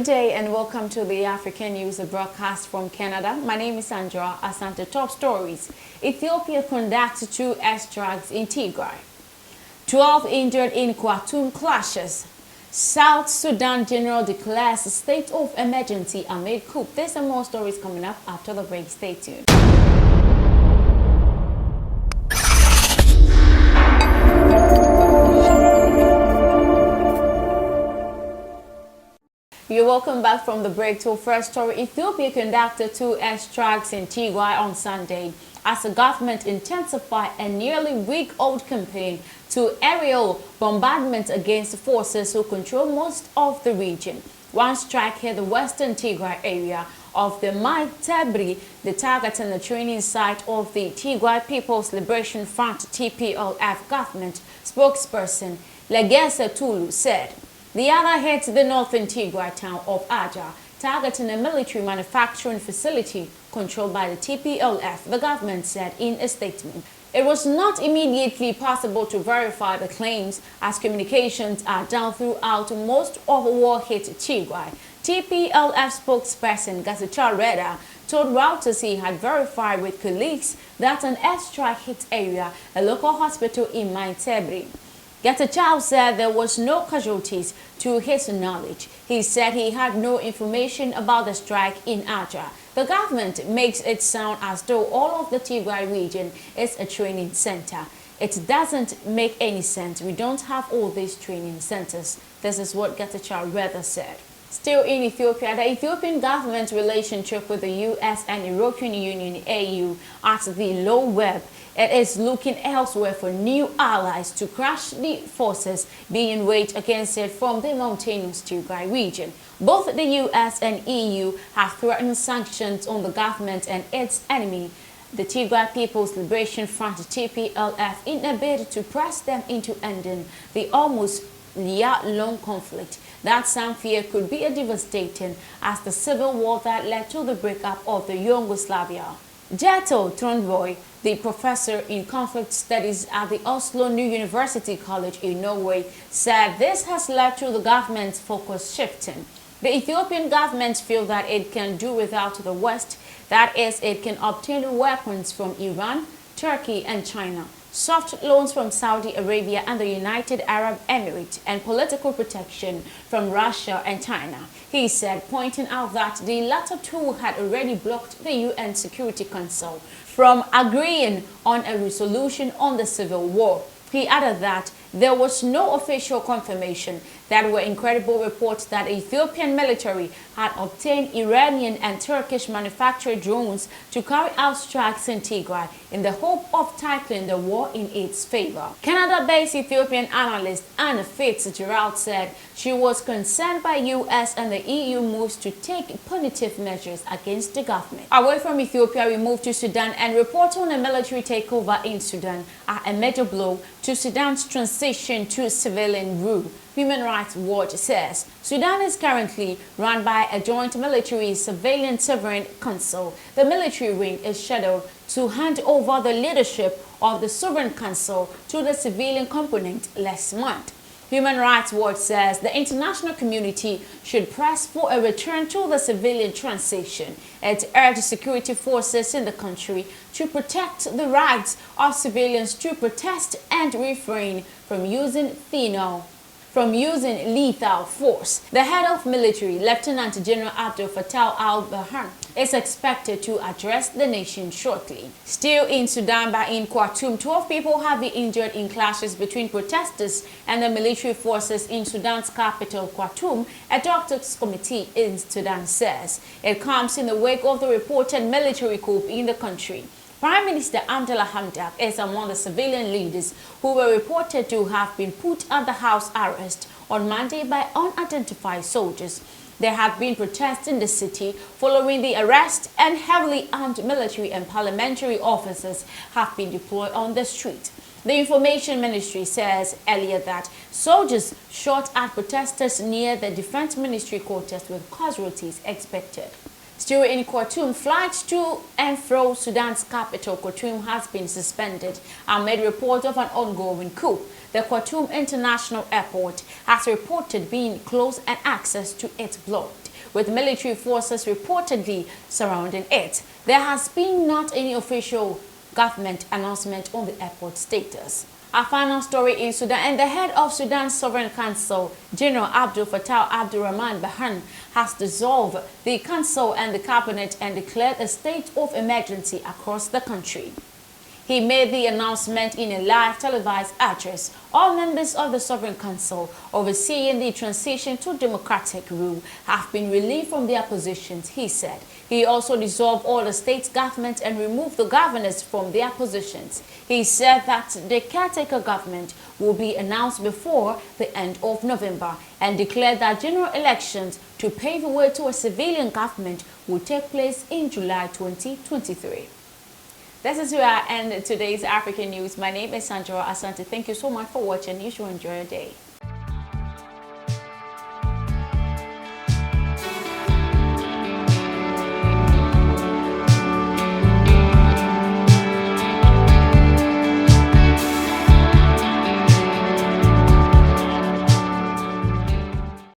day and welcome to the African News broadcast from Canada. My name is Sandra. Asante top stories. Ethiopia conducts 2 airstrikes in Tigray. 12 injured in Khartoum clashes. South Sudan General declares a state of emergency amid coup. There's some more stories coming up after the break. Stay tuned. You're welcome back from the break to our first story. Ethiopia conducted 2 airstrikes in Tigray on Sunday as the government intensified a nearly week-old campaign to aerial bombardment against forces who control most of the region. One strike hit the western Tigray area of the Tigray, the target and the training site of the Tigray People's Liberation Front (TPLF) government spokesperson Legesse Tulu said. The other hit the northern Tigray town of Aja, targeting a military manufacturing facility controlled by the TPLF, the government said in a statement. It was not immediately possible to verify the claims as communications are down throughout most of war-hit Tigray. TPLF spokesperson Getachew Reda told Reuters he had verified with colleagues that an airstrike hit area, a local hospital in Tigray. Getachew said there was no casualties to his knowledge. He said he had no information about the strike in Aja. The government makes it sound as though all of the Tigray region is a training center. It doesn't make any sense. We don't have all these training centers. This is what Getachew Reda said. Still in Ethiopia, the Ethiopian government's relationship with the U.S. and European Union (AU) at the low ebb. It is looking elsewhere for new allies to crush the forces being waged against it from the mountainous Tigray region. Both the U.S. and EU have threatened sanctions on the government and its enemy, the Tigray People's Liberation Front (TPLF), in a bid to press them into ending the almost year-long conflict that some fear could be devastating as the civil war that led to the breakup of the Yugoslavia. Jeto Trondboy, the professor in conflict studies at the Oslo New University College in Norway, said this has led to the government's focus shifting. The Ethiopian government feels that it can do without the West, that is, it can obtain weapons from Iran, Turkey and China, soft loans from Saudi Arabia and the United Arab Emirates, and political protection from Russia and China. He said, pointing out that the latter two had already blocked the UN Security Council from agreeing on a resolution on the civil war. He added that there was no official confirmation. There were incredible reports that the Ethiopian military had obtained Iranian and Turkish manufactured drones to carry out strikes in Tigray in the hope of titling the war in its favor. Canada-based Ethiopian analyst Anna Fitzgerald said she was concerned by U.S. and the EU moves to take punitive measures against the government. Away from Ethiopia, we move to Sudan and report on a military takeover in Sudan are a major blow to Sudan's transition to civilian rule. Human Rights Watch says Sudan is currently run by a joint military civilian sovereign council. The military wing is scheduled to hand over the leadership of the sovereign council to the civilian component last month. Human Rights Watch says the international community should press for a return to the civilian transition. It urged security forces in the country to protect the rights of civilians to protest and refrain from using lethal force. The head of military, Lieutenant General Abdel Fattah al-Burhan, is expected to address the nation shortly. Still in Sudan, but in Khartoum, 12 people have been injured in clashes between protesters and the military forces in Sudan's capital, Khartoum, a doctors' committee in Sudan says. It comes in the wake of the reported military coup in the country. Prime Minister Abdallah Hamdok is among the civilian leaders who were reported to have been put under house arrest on Monday by unidentified soldiers. There have been protests in the city following the arrest, and heavily armed military and parliamentary officers have been deployed on the street. The Information Ministry says earlier that soldiers shot at protesters near the Defense Ministry quarters with casualties expected. Still in Khartoum, flights to and from Sudan's capital, Khartoum, has been suspended amid reports of an ongoing coup. The Khartoum International Airport has reported being closed and access to it blocked. with military forces reportedly surrounding it. There has been not any official government announcement on the airport status. Our final story in Sudan, and the head of Sudan's Sovereign Council, General Abdel Fattah Abdurrahman Burhan, has dissolved the council and the cabinet and declared a state of emergency across the country. He made the announcement in a live televised address. All members of the Sovereign Council overseeing the transition to democratic rule have been relieved from their positions, he said. He also dissolved all the state governments and removed the governors from their positions. He said that the caretaker government will be announced before the end of November and declared that general elections to pave the way to a civilian government will take place in July 2023. This is where I end today's African news. My name is Sandra Asante. Thank you so much for watching. You should enjoy your day.